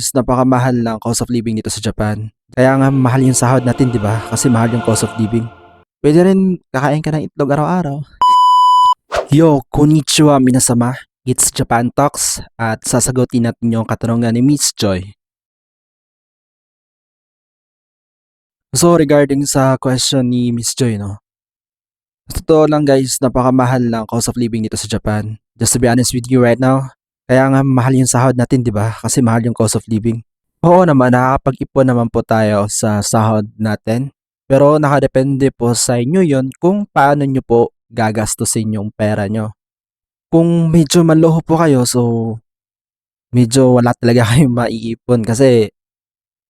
Is napakamahal ng cost of living dito sa Japan. Kaya nga mahal yung sahod natin, 'di ba? Kasi mahal yung cost of living. Pwede rin kakain ka ng itlog araw-araw. Yo, konnichiwa minasama. It's Japan Talks at sasagutin natin yung katanungan ni Miss Joy. So regarding sa question ni Miss Joy, no? Sa totoo lang guys, napakamahal ng cost of living dito sa Japan. Just to be honest with you right now, kaya nga mahal yung sahod natin, 'di ba? Kasi mahal yung cost of living. Oo naman, nakakapag-ipon naman po tayo sa sahod natin. Pero nakadepende po sa inyo yon kung paano nyo po gagastusin yung pera nyo. Kung medyo manloob po kayo, so medyo wala talaga kayong maiipon kasi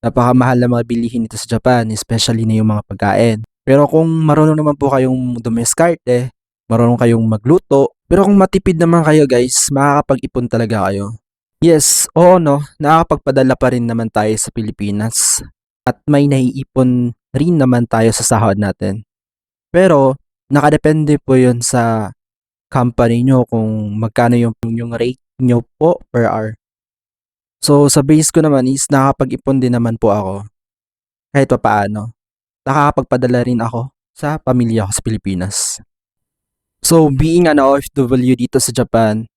napakamahal na mga bilihin dito sa Japan, especially na yung mga pagkain. Pero kung marunong naman po kayong dumiskarte, marunong kayong magluto, pero kung matipid naman kayo guys, makakapag-ipon talaga kayo. Yes, oo no, nakakapagpadala pa rin naman tayo sa Pilipinas at may naiipon rin naman tayo sa sahod natin. Pero nakadepende po yun sa company nyo kung magkano yung rate nyo po per hour. So sa base ko naman is nakakapag-ipon din naman po ako kahit pa paano. Nakakapagpadala rin ako sa pamilya ko sa Pilipinas. So being an OFW dito sa Japan,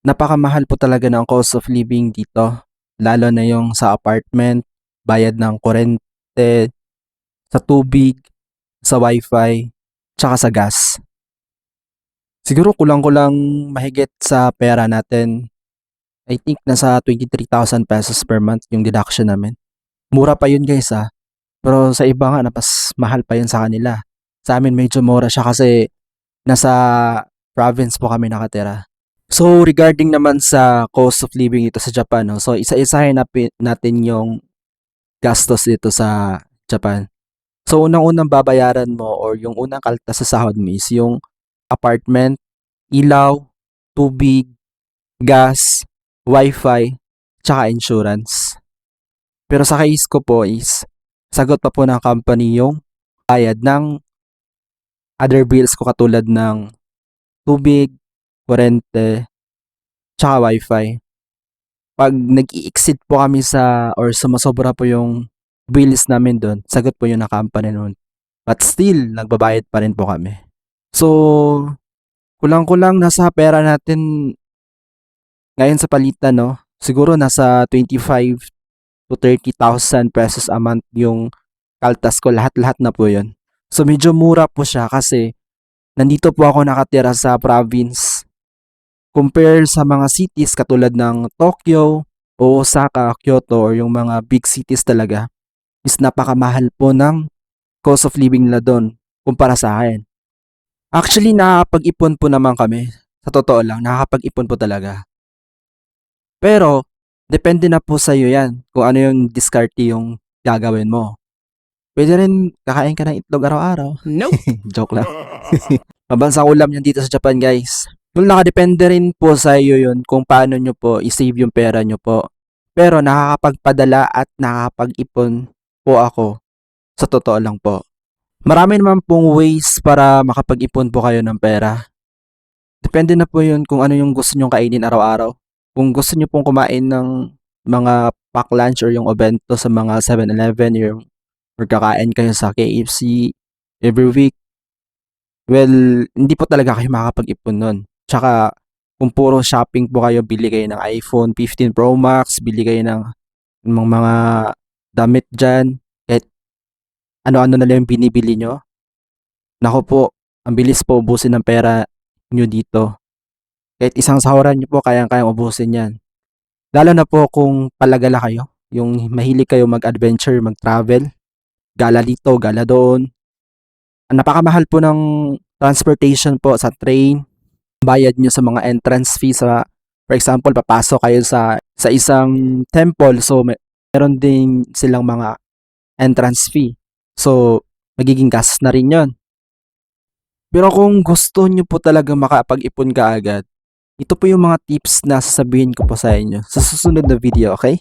napakamahal po talaga ng cost of living dito. Lalo na yung sa apartment, bayad ng kuryente, sa tubig, sa wifi, tsaka sa gas. Siguro kulang-kulang mahigit sa pera natin. I think nasa 23,000 pesos per month yung deduction namin. Mura pa yun guys ah. Pero sa iba nga, mas mahal pa yun sa kanila. Sa amin medyo mura siya kasi nasa province po kami nakatira. So regarding naman sa cost of living dito sa Japan, no? So isa-isahin natin yung gastos dito sa Japan. So unang-unang babayaran mo or yung unang kaltas sa sahod mo is yung apartment, ilaw, tubig, gas, wifi, tsaka insurance. Pero sa case ko po is sagot pa po ng company yung bayad ng other bills ko katulad ng tubig, kuryente, tsaka wifi. Pag nag-i-exceed po kami sa or sumasobra po yung bills namin doon, sagot po yung company noon. But still, nagbabayad pa rin po kami. So, kulang-kulang nasa pera natin ngayon sa palitan, no? Siguro nasa 25 to 30,000 pesos a month yung kaltas ko. Lahat-lahat na po yun. So, medyo mura po siya kasi nandito po ako nakatira sa province. Compare sa mga cities katulad ng Tokyo, Osaka, Kyoto, or yung mga big cities talaga, is napakamahal po ng cost of living nila doon kumpara sa akin. Actually, nakakapag-ipon po naman kami. Sa totoo lang, nakakapag-ipon po talaga. Pero, depende na po sa iyo yan kung ano yung diskarte yung gagawin mo. Pwede rin kakain ka ng itlog araw-araw. Nope. Joke lang. Mabansang ulam yan dito sa Japan guys. Well, nakadepende rin po sa iyo yun kung paano nyo po i-save yung pera nyo po. Pero nakakapagpadala at nakakapag-ipon po ako. Sa totoo lang po. Marami naman pong ways para makapag-ipon po kayo ng pera. Depende na po yun kung ano yung gusto nyong kainin araw-araw. Kung gusto nyo pong kumain ng mga pack lunch or yung obento sa mga 7-Eleven or kakain kayo sa KFC every week, well, hindi po talaga kayo makakapag-ipon nun. Tsaka, kung puro shopping po kayo, bili kayo ng iPhone 15 Pro Max, bili kayo ng mga damit dyan, kahit ano-ano na lang yung binibili nyo. Nako po, ang bilis po ubusin ng pera nyo dito. Kahit isang sahuran nyo po, kayang-kayang ubusin yan. Lalo na po kung palagala kayo, yung mahilig kayo mag-adventure, mag-travel, gala dito, gala doon. Ang napakamahal po ng transportation po sa train, bayad nyo sa mga entrance fee sa, for example, papasok kayo sa isang temple, so meron din silang mga entrance fee. So, magiging gas na rin yon. Pero kung gusto nyo po talaga makapag-ipon kaagad, ito po yung mga tips na sasabihin ko po sa inyo sa susunod na video, okay?